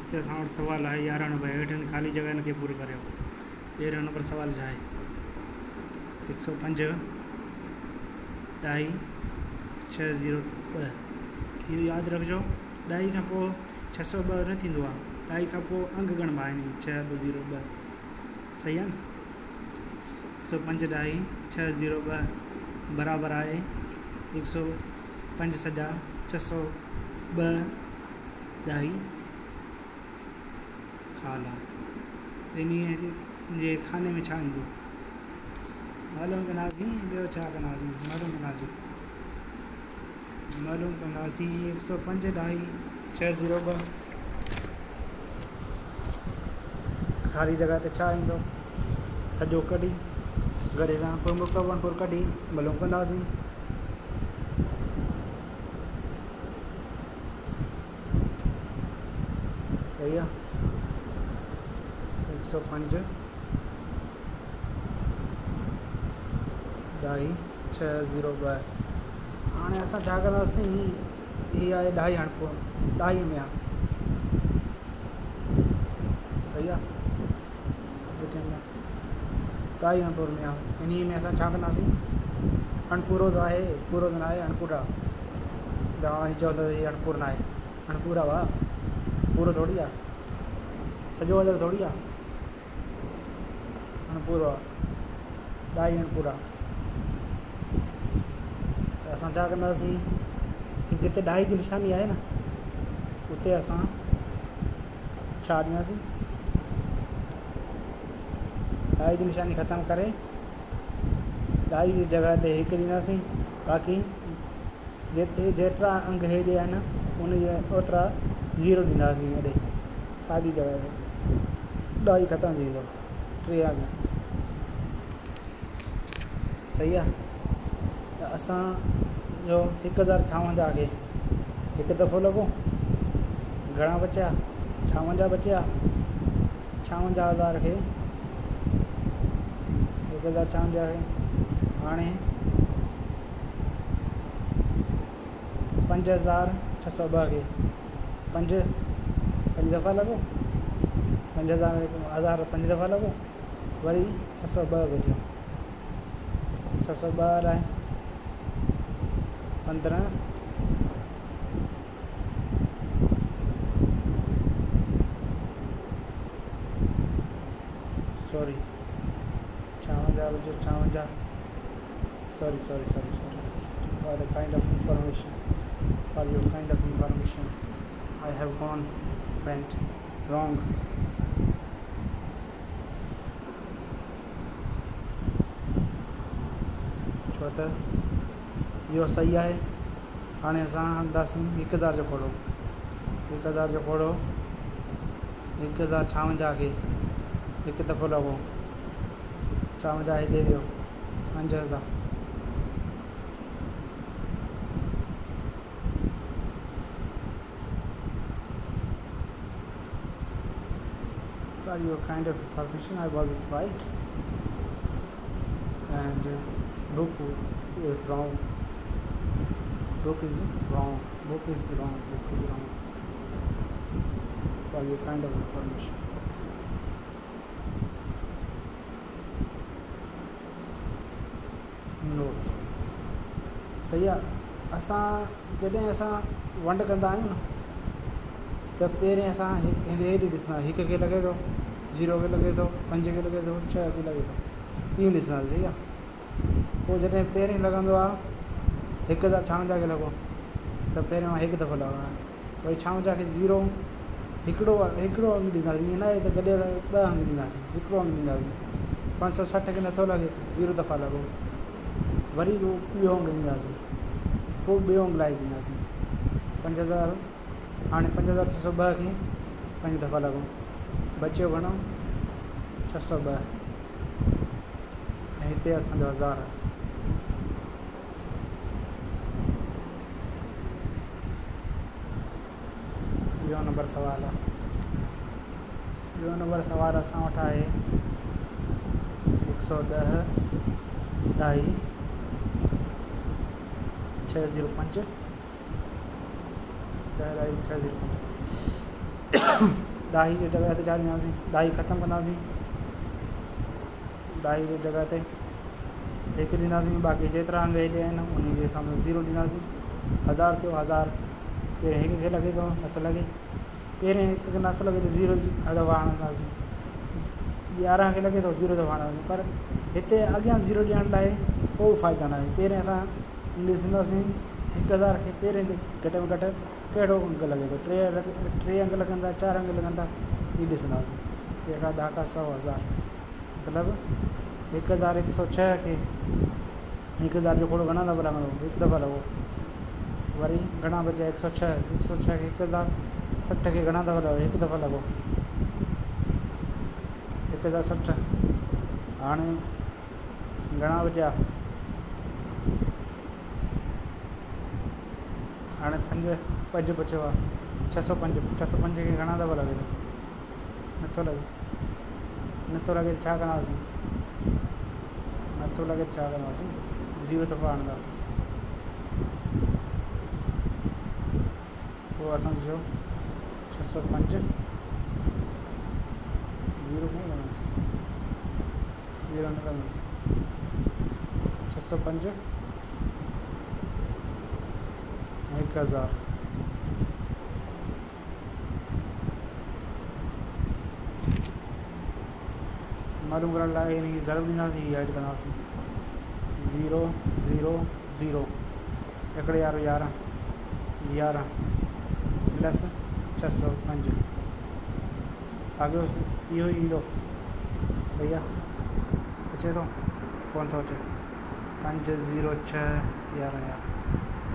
हिते असां वटि सवाल आहे 11 नंबर हेठि ख़ाली जॻह खे पूरो करियो। 13 नंबर सवाल छा आहे? 105 ॾाई 602 इहो यादि रखिजो। ॾाई खां पोइ 602 न थींदो आहे, ॾाई खां पोइ अंग ॻणिबा आहिनि 6202 सही आहे न। 105 ॾाई 602 बराबरि आहे 105 सॼा 602 ॾाई खाला। इन जे खाने में छा ईंदो मालूम कंदासीं। ॿियो छा कंदासीं मालूम कंदासीं 105 ॾाई 602 ख़ाली जॻह ते छा ईंदो, सॼो कढी गॾे मुकवनपुर कढी मालूम कंदासीं। सही आहे। 105 ॾाई 602 हाणे असां छा कंदासीं, हीअ आहे ॾाई हणिपुर, ॾाई में आहे सही आहे, ॾाई हणिपुर में आहे। इन में असां छा कंदासीं, अणपूरो त आहे, पूरो त न आहे, अणपुर आहे। तव्हां वरी चओ त हीअ अणपुर न आहे, अणपुर आहे वाह, पूरो थोरी आहे, सॼो अदर थोरी आहे, अणपुर आहे, ॾाई अणपुर आहे। त असां छा कंदासीं, जिते ॾाई जी निशानी आहे न उते असां छा ॾींदासीं, ॾाई जी निशानी ख़तमु करे ॾाई जी जॻह ते हिकु ॾींदासीं, बाक़ी जेतिरा अंग हेॾे आहिनि उन जे ओतिरा 0 ॾींदासीं। हेॾे साॻी जॻह ते ॾाई ख़तमु थींदो 3 अंग सही आहे। त असांजो 1056 खे हिकु दफ़ो लॻो, घणा बचिया 56 बचिया, 56,000 खे 1056 खे हाणे 5,602 खे 5 दफ़ा लॻो, 5,000 5 दफ़ा लॻो, वरी 602 बचियो, 602 लाइ 15 सॉरी 56 बचो, 56 sorry for the kind of information, for your kind of information I have went wrong। छो त इहो सही आहे। हाणे असां हणंदासीं 1000 जो खोड़ो, 1000 जो खोड़ो 1056 खे हिकु दफ़ो लॻो, 56 हिते वियो 5000, for your kind of information I was right and book is wrong, book is wrong for your kind of information। नो सही आहे। असां जॾहिं असां वंड कंदा आहियूं न त पहिरें असां हेॾे ॾिसंदा, हिक खे लॻे थो, 0 खे लॻे थो, 5 खे लॻे थो, 6 खे लॻे थो, इहो ॾिसंदासीं सही आहे। पोइ जॾहिं पहिरें लॻंदो आहे 1056 खे लॻो त पहिरें मां हिकु दफ़ो लॻायां, वरी 56 खे 0 हिकिड़ो अंग ॾींदासीं, ईअं न आहे त गॾियल 2 अंग ॾींदासीं, हिकिड़ो अंग ॾींदासीं। 560 खे नथो लॻे त 0 दफ़ा लॻो, वरी ॿियो अंग ॾींदासीं, पोइ ॿियो अंग लाइ ॾींदासीं। 5000 हाणे 5602 खे 5 दफ़ा लॻो, बचियो घणो 602 ऐं हिते असांजो 1000 आहे। ॿियो नंबर सवाल आहे, ॿियो नंबर सवाल असां वटि आहे 110 ॾाई 605 605 ॾाही जी जॻह ते चाढ़ींदासीं, ॾाही ख़तमु कंदासीं, ॾाही जी जॻह ते हिकु ॾींदासीं, बाक़ी जेतिरा अंग हेॾे आहिनि उन जे हिसाब सां 0 ॾींदासीं। 1000 थियो, 1000 पहिरें हिक खे लॻे थो नथो लॻे, पहिरें हिक खे नथो लॻे त 0 दफ़ा हणंदासीं, 11 खे लॻे थो 0 दफ़ा हणंदासीं, पर हिते अॻियां 0 ॾियण लाइ को फ़ाइदा न आहे। पहिरें असां ॾिसंदासीं 1000 खे पहिरें ते घटि में घटि कहिड़ो अंग लॻे थो, 3 अंग लॻंदा, 4 अंग लॻंदा, इहे ॾिसंदासीं। तंहिंखां ॾाका 100, 1000 मतिलबु 1106 खे 1000 जो खोड़ो घणा दफ़ा लॻंदो, हिकु दफ़ा लॻो, वरी घणा बचिया 106, 106 खे 1060 खे घणा दफ़ा लॻो, हिकु दफ़ा लॻो, 1060। हाणे घणा बचिया, हाणे 5 बचियो आहे, 605, 605 खे घणा दफ़ा लॻे थो, नथो लॻे, नथो लॻे त छा कंदासीं, नथो लॻे त छा कंदासीं, 0 दफ़ा हणंदासीं, पोइ असां चयो 605 0 कोन लॻंदासीं, 0 न लॻंदासीं, 605 1000 मालूम करण लाइ इन खे ज़रूरु ॾींदासीं, ऐड कंदासीं 0 0 0 हिकिड़े यारो 11 11 प्लस 605 साॻियो इहो ई ईंदो, सही आहे, अचे थो कोन थो अचे, 5 0 6 11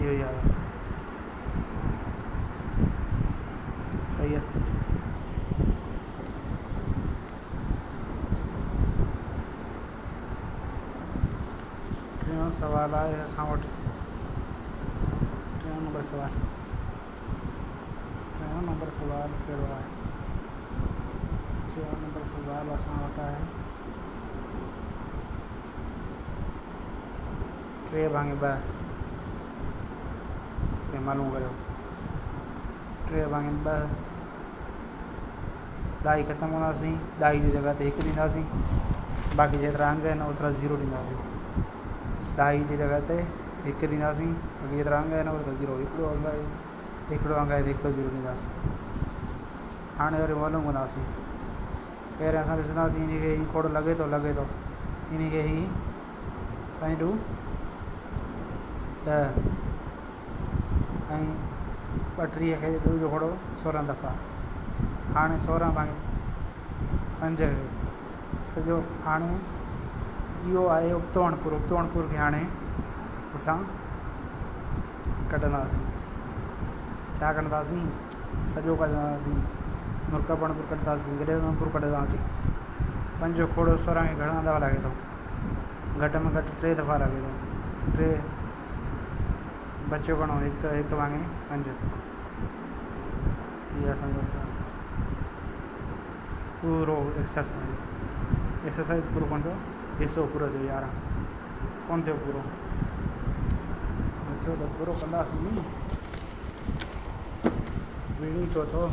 इहो ई आयो, सही आहे। टियों सवाल आहे असां वटि, टियों नंबर सवाल कहिड़ो आहे, टियों नंबर सवाल असां वटि आहे 3/2 खे मालूम करियो, 3/2 ॾाही ख़तमु कंदासीं, ॾाही जी जॻह ते 1 ॾींदासीं, बाक़ी जेतिरा अंग आहिनि ओतिरा 0 ॾींदासीं, ॾाही जी जॻह ते 1 ॾींदासीं, बाक़ी जेतिरा अंग आहिनि ओतिरा 0, हिकिड़ो अंग आहे त हिकिड़ो 0 ॾींदासीं। हाणे वरी मालूम कंदासीं, पहिरें असां ॾिसंदासीं इन खे ही खोड़ लॻे थो इन खे ही 5 10 ऐं 32 खे ॾह जो खोड़ो 16 दफ़ा, हाणे 16/5 सॼो, हाणे इहो आहे उबतो अणपुर खे हाणे असां कढंदासीं, छा कढंदासीं, सॼो कढंदासीं, मुरकब अणपुर कढंदासीं, गॾियल अणपुर कढंदासीं, 5 जो खोड़ो 16 खे घणा दफ़ा लॻे थो, घटि में घटि 3 दफ़ा लॻे थो, 3 बचियो घणो, 1/5, इहा असांजो पूरो एक्सरसाइज पूरो कोन थियो, हिसो पूरो थियो, 11 कोन थियो पूरो, थियो त पूरो कंदासीं नी, वीडियो छो थो,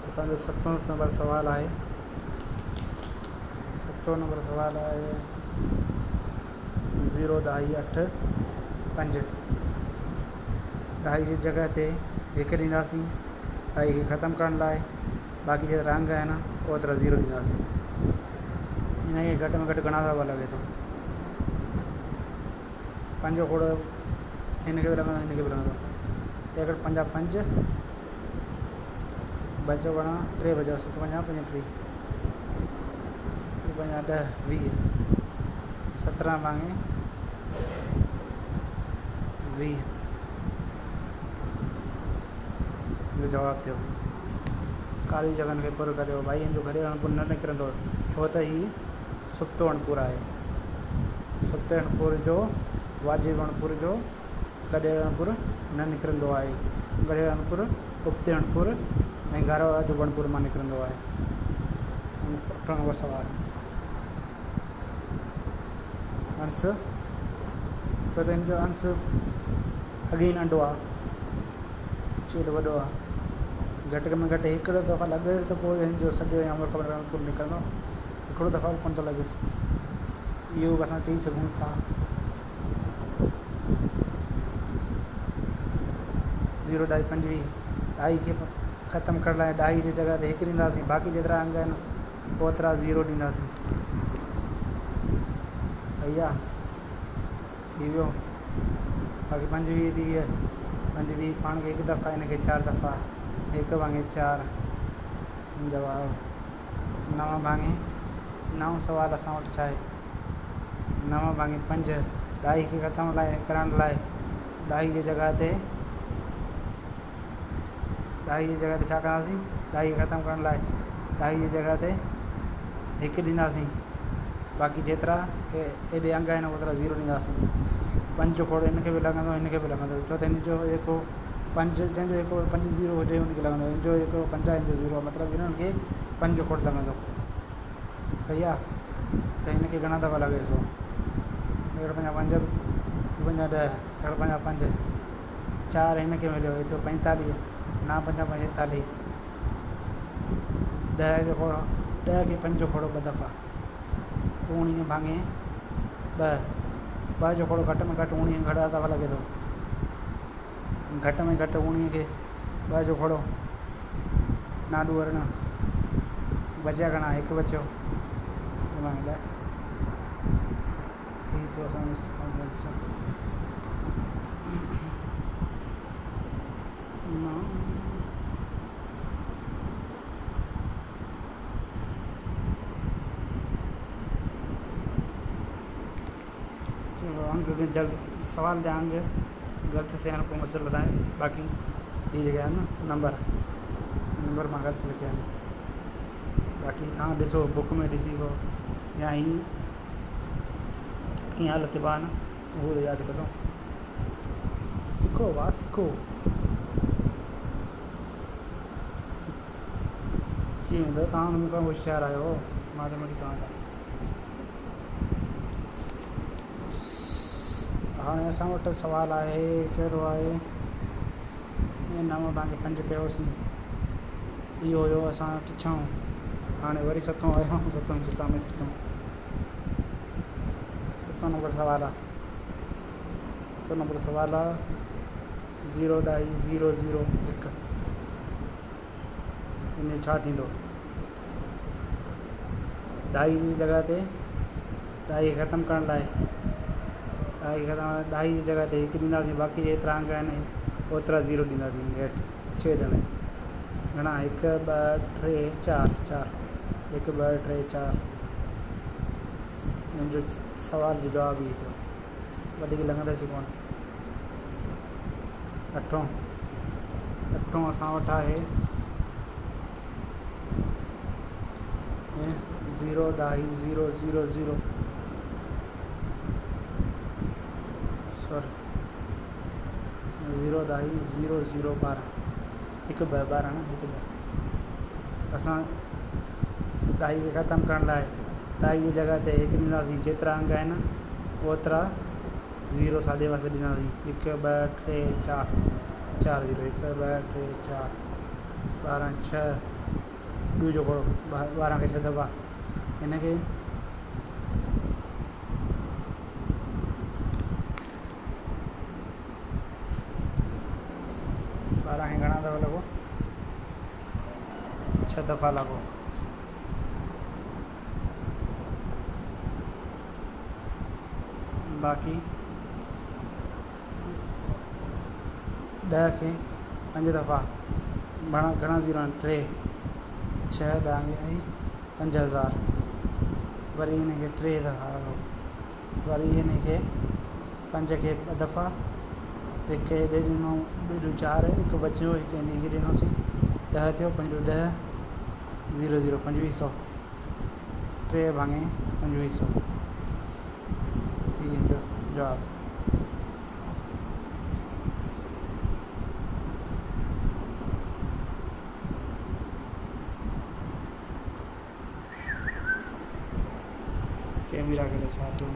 असांजो 7 नंबर सवाल आहे, 7 नंबर सवाल आहे 0 ॾाही 8 5, ॾाही जी जॻह ते 1 ॾींदासीं, ॾाही खे ख़तमु करण लाइ, बाक़ी जेतिरा अंग आहिनि ओतिरा 0 ॾींदासीं, इन खे घटि में घटि घणा दफ़ा लॻे थो, 5 जो खोड़ो हिन खे बि लॻंदो, हिन खे बि लॻंदो, 1 5 5 बचो घणा, 3 बचिया, 7 5 35 5 10 20 17/20 इहो जवाबु थियो। कारी जॻहनि खे पुर करियो, भाई जो घरे अणपुर न निकिरंदो, छो त ही सुप्तो अणपुर आहे, सुप्ते अणपुर जो वाजिब अणपुर जो गॾियल अणपुर न निकिरंदो आहे, गॾियल अणपुर उबते अणपुर ऐं घर वाजिब अणपुर मां निकिरंदो आहे। 8 नंबर सवाल, अंश, छो त हिन जो अंश अॻे ई नंढो आहे चए त वॾो आहे घटि में घटि हिकिड़ो दफ़ा लॻेसि त पोइ हिन जो सॼो या ख़बर कुझु निकिरंदो हिकिड़ो दफ़ा बि कोन थो लॻेसि इहो बि असां चई सघूं था 0 ॾाई 25 ॾाई खे ख़तमु करण लाइ ॾाई जी जॻह ते हिकु ॾींदासीं बाक़ी जेतिरा अंग आहिनि ओतिरा 0 ॾींदासीं सही आहे थी वियो बाक़ी 25 बि 25 पाण खे हिकु दफ़ा हिन खे 4 दफ़ा 1 भाङे 4 जवाबु 9 भाङे 9 सुवाल असां वटि छा आहे 9 भाङे 5 ॾाई खे ख़तमु करण लाइ ॾाई जी जॻह ते छा कंदासीं ॾाई ख़तमु करण लाइ ॾाई जी जॻह ते 1 ॾींदासीं बाक़ी जेतिरा हेॾे अंग आहिनि ओतिरा 0 ॾींदासीं 5 खोड़ हिन खे बि लॻंदो हिन खे बि लॻंदो छो त हिन जो जेको 5 जंहिंजो हिकु 5 0 हुजे हुनखे लॻंदो हिन जो हिकु 5 हिन जो 0 मतिलबु हिननि खे 5 खोड़ लॻंदो सही आहे त हिन खे घणा दफ़ा लॻे थो 1 5 5 10 1 5 5 4 हिन खे मिलियो एतिरो 45 9 5 45 10 जो खोड़ो 10 खे 5 खोड़ो 2 दफ़ा 19 भाङे 2 जो खोड़ो घटि में घटि 19 घणा दफ़ा लॻे थो घटि में घटि 19 खे 2 जो खोड़ो नाडू वरण बचिया घणा 1 बचियो हीअ थियो असांजो अंग जल्द सवाल जा अंग गलत थियण पोइ मसइलो न आहे बाक़ी हीअ जेके आहिनि नंबर मां ग़लति लिखिया आहिनि बाक़ी तव्हां ॾिसो बुक में ॾिसी पोइ या ही कीअं हाल थिबा आहिनि उहो यादि कजो सिखो वाह सिखो सिखी वेंदो तव्हां मूंखां होशियारु आहियो मां त मुंहिंजी चवां थो हाणे असां वटि सुवालु आहे कहिड़ो आहे 9 भाङे 5 कयोसीं इहो हुयो असां वटि 6 हाणे वरी 7 आयो 7 जे साम्हूं 7 नंबर सुवालु आहे 7 नंबर सुवालु आहे 0 ॾाई 0 0 1 इन छा थींदो ॾाई जी जॻह ते ॾाई ख़तमु करण लाइ ॾाई जी जॻह ते 1 ॾींदासीं बाक़ी जेतिरा अंग आहिनि ओतिरा 0 ॾींदासीं हेठि छेद में घणा 1 2 3 4 1 2 3 4 हिन जो सुवाल जो जवाबु ई थियो वधीक लॻंदसि कोन 8 असां वटि आहे 0 ॾाई 0 0 0 सॉरी 0 ॾाई 0 0 12 1 2 12 न 1 2 असां ॾाई खे ख़तमु करण लाइ ॾाई जी जॻह ते 1 ॾींदासीं जेतिरा अंग आहिनि ओतिरा 0 साढे पासे ॾींदासीं 1 2 3 4 4 0 1 2 3 4 12 6 ॿियो जो खोड़ो 12 खे 6 दफ़ा हिन खे 12 खे घणा दफ़ा लॻो 6 दफ़ा लॻो बाक़ी 10 खे 5 दफ़ा घणा 0 आहिनि 3 6 ॾांगे 5000 वरी हिन खे 3 दफ़ा लॻो वरी हिन खे 5 खे 2 दफ़ा 1 हेॾे ॾिनो ॿियो 4 1 बचियो 1 हिन खे ॾिनोसीं 10 थियो 5 10 0 0 2500 3 भाङे 2500 हिन जो जवाबु कैमरा के लिए छा थियो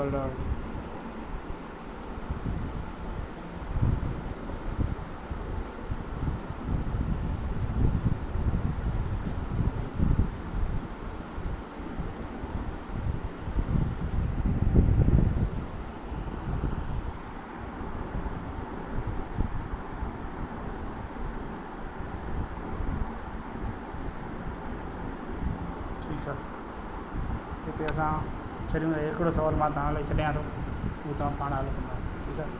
डबल डॉट। ठीक है, हिते असां छॾियूं। हिकिड़ो सवाल मां तव्हां लाइ छॾियां थो, उहो तव्हां पाण हल कंदा। ठीक है।